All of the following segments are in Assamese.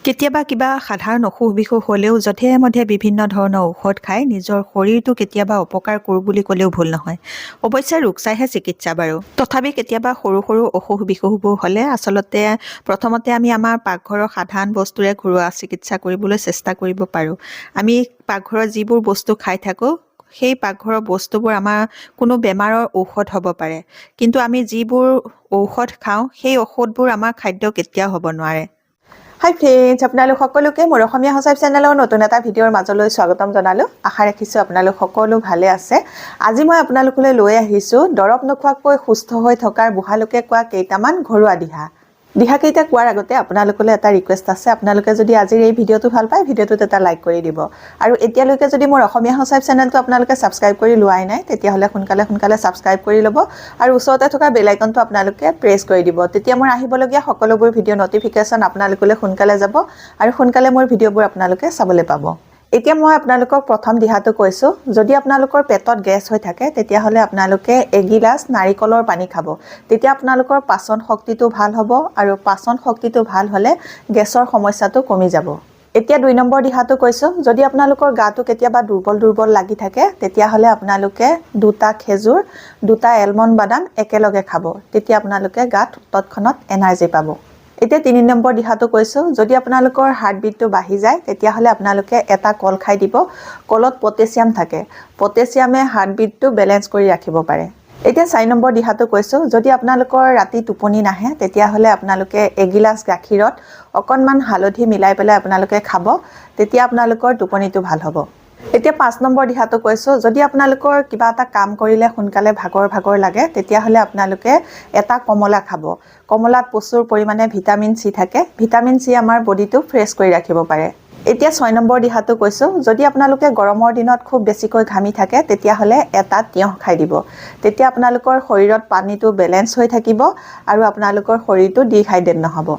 কেতিয়াবা কিবা সাধাৰণ অসুখ বিসুখ হ'লেও যধে মধে বিভিন্ন ধৰণৰ ঔষধ খাই নিজৰ শৰীৰটো কেতিয়াবা অপকাৰ কৰোঁ বুলি ক'লেও ভুল নহয়। অৱশ্যে ৰোগ চাইহে চিকিৎসা বাৰু। তথাপি কেতিয়াবা সৰু সৰু অসুখ বিসুখবোৰ হ'লে আচলতে প্ৰথমতে আমি আমাৰ পাকঘৰৰ সাধাৰণ বস্তুৰে ঘৰুৱা চিকিৎসা কৰিবলৈ চেষ্টা কৰিব পাৰোঁ। আমি পাকঘৰৰ যিবোৰ বস্তু খাই থাকোঁ সেই পাকঘৰৰ বস্তুবোৰ আমাৰ কোনো বেমাৰৰ ঔষধ হ'ব পাৰে, কিন্তু আমি যিবোৰ ঔষধ খাওঁ সেই ঔষধবোৰ আমাৰ খাদ্য কেতিয়াও হ'ব নোৱাৰে। হাই ফ্ৰেণ্ডছ, আপোনালোক সকলোকে মোৰ অসমীয়া সঁচাই চেনেলৰ নতুন এটা ভিডিঅ'ৰ মাজলৈ স্বাগতম জনালোঁ। আশা ৰাখিছোঁ আপোনালোক সকলো ভালে আছে। আজি মই আপোনালোকলৈ লৈ আহিছোঁ দৰৱ নোখোৱাকৈ সুস্থ হৈ থকাৰ বুঢ়ালোকে কোৱা কেইটামান ঘৰুৱা দিহাকেইটা কোৱাৰ আগতে আপোনালোকলৈ এটা ৰিকুৱেষ্ট আছে। আপোনালোকে যদি আজিৰ এই ভিডিঅ'টো ভাল পায়, ভিডিঅ'টোত এটা লাইক কৰি দিব। আৰু এতিয়ালৈকে যদি মোৰ অসমীয়া সঁচাই চেনেলটো আপোনালোকে ছাবস্ক্ৰাইব কৰি লোৱাই নাই, তেতিয়াহ'লে সোনকালে ছাবস্ক্ৰাইব কৰি ল'ব আৰু ওচৰতে থকা বেল আইকনটো আপোনালোকে প্ৰেছ কৰি দিব। তেতিয়া মোৰ আহিবলগীয়া সকলোবোৰ ভিডিঅ' নটিফিকেশ্যন আপোনালোকলৈ সোনকালে যাব আৰু সোনকালে মোৰ ভিডিঅ'বোৰ আপোনালোকে চাবলৈ পাব। এতিয়া মই আপোনালোকক প্ৰথম দিহাটো কৈছোঁ, যদি আপোনালোকৰ পেটত গেছ হৈ থাকে তেতিয়াহ'লে আপোনালোকে এগিলাচ নাৰিকলৰ পানী খাব। তেতিয়া আপোনালোকৰ পাচন শক্তিটো ভাল হ'ব আৰু পাচন শক্তিটো ভাল হ'লে গেছৰ সমস্যাটো কমি যাব। এতিয়া 2 নম্বৰ দিহাটো কৈছোঁ, যদি আপোনালোকৰ গাটো কেতিয়াবা দুৰ্বল লাগি থাকে তেতিয়াহ'লে আপোনালোকে 2টা খেজুৰ 2টা এলমণ্ড বাদাম একেলগে খাব। তেতিয়া আপোনালোকে গাত তৎক্ষণাত এনাৰ্জি পাব। এতিয়া 3 নম্বৰ দিহাটো কৈছোঁ, যদি আপোনালোকৰ হাৰ্টবিটটো বাঢ়ি যায় তেতিয়াহ'লে আপোনালোকে এটা কল খাই দিব। কলত পটেছিয়াম থাকে, পটেছিয়ামে হাৰ্টবিটটো বেলেঞ্চ কৰি ৰাখিব পাৰে। এতিয়া 4 নম্বৰ দিহাটো কৈছোঁ, যদি আপোনালোকৰ ৰাতি টোপনি নাহে তেতিয়াহ'লে আপোনালোকে এগিলাচ গাখীৰত অকণমান হালধি মিলাই পেলাই আপোনালোকে খাব। তেতিয়া আপোনালোকৰ টোপনিটো ভাল হ'ব। এতিয়া 5 নম্বৰ দিহাটো কৈছোঁ, যদি আপোনালোকৰ কিবা এটা কাম কৰিলে সোনকালে ভাগৰ লাগে তেতিয়াহ'লে আপোনালোকে এটা কমলা খাব। কমলাত প্ৰচুৰ পৰিমাণে ভিটামিন চি থাকে। ভিটামিন চি আমাৰ বডিটো ফ্ৰেছ কৰি ৰাখিব পাৰে। এতিয়া 6 নম্বৰ দিহাটো কৈছোঁ, যদি আপোনালোকে গৰমৰ দিনত খুব বেছিকৈ ঘামি থাকে তেতিয়াহ'লে এটা তিয়ঁহ খাই দিব। তেতিয়া আপোনালোকৰ শৰীৰত পানীটো বেলেঞ্চ হৈ থাকিব আৰু আপোনালোকৰ শৰীৰটো ডিহাইড্ৰেট নহ'ব।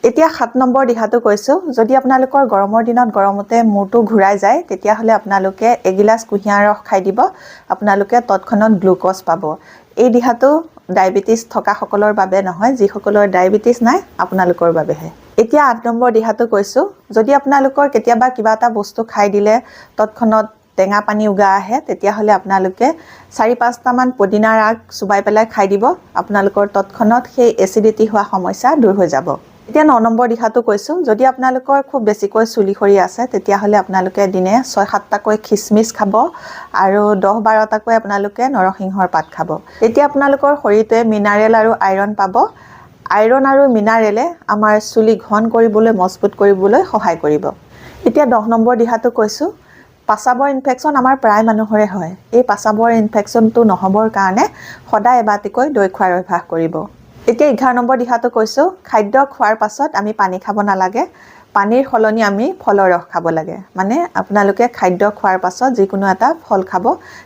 এতিয়া 7 নম্বৰ দিহাটো কৈছোঁ, যদি আপোনালোকৰ গৰমৰ দিনত গৰমতে মূৰটো ঘূৰাই যায় তেতিয়াহ'লে আপোনালোকে এগিলাচ কুঁহিয়াৰ ৰস খাই দিব। আপোনালোকে তৎক্ষণাত গ্লুক'জ পাব। এই দিহাটো ডায়েবেটিছ থকাসকলৰ বাবে নহয়, যিসকলৰ ডায়েবেটিছ নাই আপোনালোকৰ বাবেহে। এতিয়া 8 নম্বৰ দিহাটো কৈছোঁ, যদি আপোনালোকৰ কেতিয়াবা কিবা এটা বস্তু খাই দিলে তৎক্ষণাত টেঙা পানী উগা আহে তেতিয়াহ'লে আপোনালোকে 4-5টামান পদিনাৰ আগ চুবাই পেলাই খাই দিব। আপোনালোকৰ তৎক্ষণাত সেই এচিডিটি হোৱা সমস্যা দূৰ হৈ যাব। এতিয়া 9 নম্বৰ দিহাটো কৈছোঁ, যদি আপোনালোকৰ খুব বেছিকৈ চুলি সৰি আছে তেতিয়াহ'লে আপোনালোকে দিনে 6-7টাকৈ খিচমিচ খাব আৰু 10-12টাকৈ আপোনালোকে নৰসিংহৰ পাত খাব। তেতিয়া আপোনালোকৰ শৰীৰটোৱে মিনাৰেল আৰু আইৰণ পাব। আইৰণ আৰু মিনাৰেলে আমাৰ চুলি ঘন কৰিবলৈ, মজবুত কৰিবলৈ সহায় কৰিব। এতিয়া 10 নম্বৰ দিহাটো কৈছোঁ, পাচাবৰ ইনফেকশ্যন আমাৰ প্ৰায় মানুহৰে হয়। এই পাচাবৰ ইনফেকশ্যনটো নহ'বৰ কাৰণে সদায় এবাটিকৈ দৈ খোৱাৰ অভ্যাস কৰিব। এতিয়া 11 নম্বৰ দিহাটো কৈছোঁ, খাদ্য খোৱাৰ পাছত আমি পানী খাব নালাগে। পানীৰ সলনি আমি ফলৰ ৰস খাব লাগে। মানে আপোনালোকে খাদ্য খোৱাৰ পাছত যিকোনো এটা ফল খাব,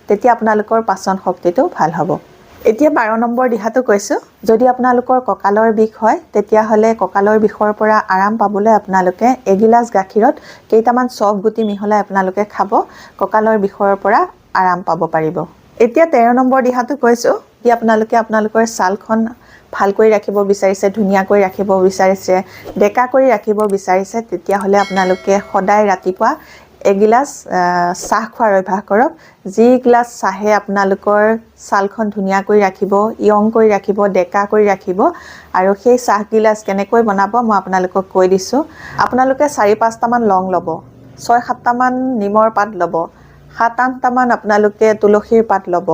তেতিয়া আপোনালোকৰ পাচন শক্তিটো ভাল হ'ব। এতিয়া 12 নম্বৰ দিহাটো কৈছোঁ, যদি আপোনালোকৰ কঁকালৰ বিষ হয় তেতিয়াহ'লে কঁকালৰ বিষৰ পৰা আৰাম পাবলৈ আপোনালোকে এগিলাচ গাখীৰত কেইটামান চফ গুটি মিহলাই আপোনালোকে খাব। কঁকালৰ বিষৰ পৰা আৰাম পাব পাৰিব। এতিয়া 13 নম্বৰ দিহাটো কৈছোঁ, যে আপোনালোকে আপোনালোকৰ ছালখন ভাল কৰি ৰাখিব বিচাৰিছে, ধুনীয়া কৰি ৰাখিব বিচাৰিছে, ডেকা কৰি ৰাখিব বিচাৰিছে, তেতিয়াহ'লে আপোনালোকে সদায় ৰাতিপুৱা এগিলাচ চাহ খোৱাৰ অভ্যাস কৰক। যি গিলাচ চাহে আপোনালোকৰ ছালখন ধুনীয়া কৰি ৰাখিব, য়ং কৰি ৰাখিব, ডেকা কৰি ৰাখিব। আৰু সেই চাহ গিলাচ কেনেকৈ বনাব মই আপোনালোকক কৈ দিছোঁ। আপোনালোকে 4-5টামান লং ল'ব, 6-7টামান নিমৰ পাত ল'ব, 7-8টামান আপোনালোকে তুলসীৰ পাত ল'ব,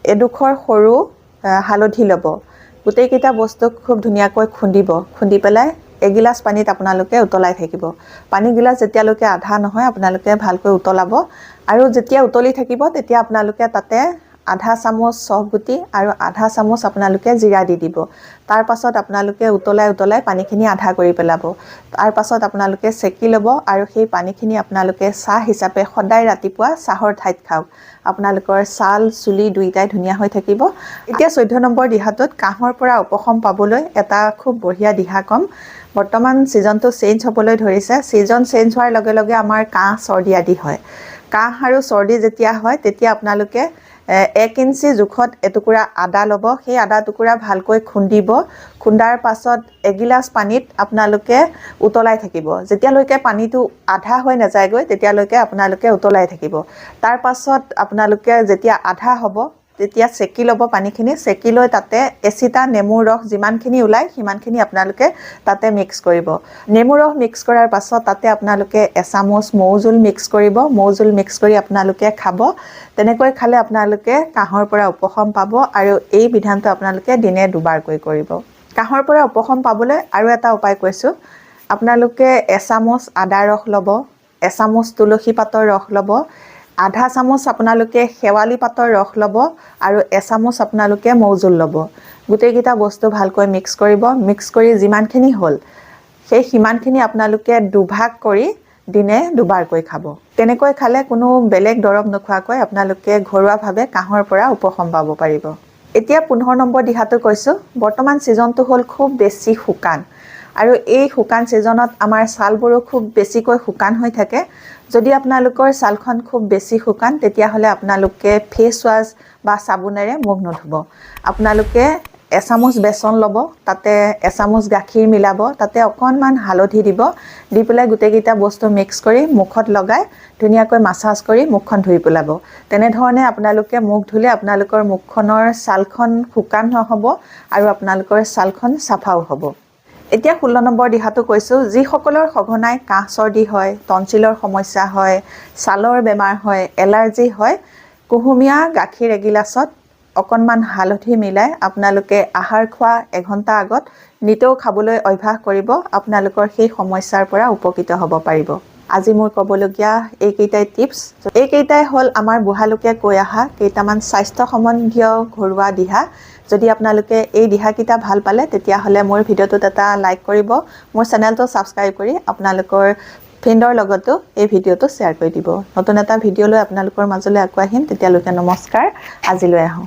এডোখৰ সৰু হালধি ল'ব। গোটেইকেইটা বস্তুক খুব ধুনীয়াকৈ খুন্দি পেলাই এগিলাচ পানীত আপোনালোকে উতলাই থাকিব। পানীগিলাচ যেতিয়ালৈকে আধা নহয় আপোনালোকে ভালকৈ উতলাব আৰু যেতিয়া উতলি থাকিব তেতিয়া আপোনালোকে তাতে আধা চামুচ চফ গুটি আৰু আধা চামুচ আপোনালোকে জিৰা দি দিব। তাৰ পাছত আপোনালোকে উতলাই পানীখিনি আধা কৰি পেলাব। তাৰ পাছত আপোনালোকে চেকি ল'ব আৰু সেই পানীখিনি আপোনালোকে চাহ হিচাপে সদায় ৰাতিপুৱা চাহৰ ঠাইত খাওক। আপোনালোকৰ ছাল চুলি দুইটাই ধুনীয়া হৈ থাকিব। এতিয়া 14 নম্বৰ দিহাটোত কাহৰ পৰা উপশম পাবলৈ এটা খুব বঢ়িয়া দিহা কম। বৰ্তমান ছিজনটো চেঞ্জ হ'বলৈ ধৰিছে। ছিজন চেঞ্জ হোৱাৰ লগে লগে আমাৰ কাহ চৰ্দি আদি হয়। কাহ আৰু চৰ্দি যেতিয়া হয় তেতিয়া আপোনালোকে 1 ইঞ্চি জোখত এটুকুৰা আদা ল'ব। সেই আদা টুকুৰা ভালকৈ খুন্দিব। খুন্দাৰ পাছত এগিলাচ পানীত আপোনালোকে উতলাই থাকিব। যেতিয়ালৈকে পানীটো আধা হৈ নাযায়গৈ তেতিয়ালৈকে আপোনালোকে উতলাই থাকিব। তাৰ পাছত আপোনালোকে যেতিয়া আধা হ'ব তেতিয়া চেকি ল'ব পানীখিনি। চেকি লৈ তাতে এচিটা নেমুৰ ৰস যিমানখিনি ওলায় সিমানখিনি আপোনালোকে তাতে মিক্স কৰিব। নেমুৰ ৰস মিক্স কৰাৰ পাছত তাতে আপোনালোকে এচামুচ মৌজোল মিক্স কৰিব। মৌজোল মিক্স কৰি আপোনালোকে খাব। তেনেকৈ খালে আপোনালোকে কাহৰ পৰা উপশম পাব আৰু এই বিধানটো আপোনালোকে দিনে দুবাৰকৈ কৰিব। কাহৰ পৰা উপশম পাবলৈ আৰু এটা উপায় কৈছোঁ। আপোনালোকে এচামুচ আদা ৰস ল'ব, এচামুচ তুলসী পাতৰ ৰস ল'ব, আধা চামুচ আপোনালোকে শেৱালি পাতৰ ৰস ল'ব আৰু এচামুচ আপোনালোকে মৌজোল ল'ব। গোটেইকেইটা বস্তু ভালকৈ মিক্স কৰিব। মিক্স কৰি যিমানখিনি হ'ল সেই সিমানখিনি আপোনালোকে দুভাগ কৰি দিনে দুবাৰকৈ খাব। তেনেকৈ খালে কোনো বেলেগ দৰৱ নোখোৱাকৈ আপোনালোকে ঘৰুৱাভাৱে কাহৰ পৰা উপশম পাব পাৰিব। এতিয়া 15 নম্বৰ দিহাটো কৈছোঁ। বৰ্তমান ছিজনটো হ'ল খুব বেছি শুকান আৰু এই শুকান ছিজনত আমাৰ ছালবোৰো খুব বেছিকৈ শুকান হৈ থাকে। যদি আপোনালোকৰ ছালখন খুব বেছি শুকান তেতিয়াহ'লে আপোনালোকে ফেচ ৱাছ বা চাবোনেৰে মুখ নুধুব। আপোনালোকে এচামুচ বেচন ল'ব, তাতে এচামুচ গাখীৰ মিলাব, তাতে অকণমান হালধি দিব, দি পেলাই গোটেইকেইটা বস্তু মিক্স কৰি মুখত লগাই ধুনীয়াকৈ মাছাজ কৰি মুখখন ধুই পেলাব। তেনেধৰণে আপোনালোকে মুখ ধুলে আপোনালোকৰ মুখখনৰ ছালখন শুকান নহ'ব আৰু আপোনালোকৰ ছালখন চাফাও হ'ব। এতিয়া 16 নম্বৰ দিহাটো কৈছোঁ। যিসকলৰ সঘনাই কাহ চৰ্দি হয়, টনচিলৰ সমস্যা হয়, ছালৰ বেমাৰ হয়, এলাৰ্জি হয়, কুহুমীয়া গাখীৰ এগিলাচত অকণমান হালধি মিলাই আপোনালোকে আহাৰ খোৱা 1 ঘণ্টা আগত নিতৌ খাবলৈ অভ্যাস কৰিব। আপোনালোকৰ সেই সমস্যাৰ পৰা উপকৃত হ'ব পাৰিব। আজি মোৰ ক'বলগীয়া এইকেইটাই টিপছ। এইকেইটাই হ'ল আমাৰ বুঢ়ালোকে কৈ অহা কেইটামান স্বাস্থ্য সম্বন্ধীয় ঘৰুৱা দিহা। যদি আপোনালোকে এই দিহাকেইটা ভাল পালে তেতিয়াহ'লে মোৰ ভিডিঅ'টোত এটা লাইক কৰিব, মোৰ চেনেলটো ছাবস্ক্ৰাইব কৰি আপোনালোকৰ ফ্ৰেণ্ডৰ লগতো এই ভিডিঅ'টো শ্বেয়াৰ কৰি দিব। নতুন এটা ভিডিঅ' লৈ আপোনালোকৰ মাজলৈ আকৌ আহিম। তেতিয়ালৈকে নমস্কাৰ। আজিলৈ আহোঁ।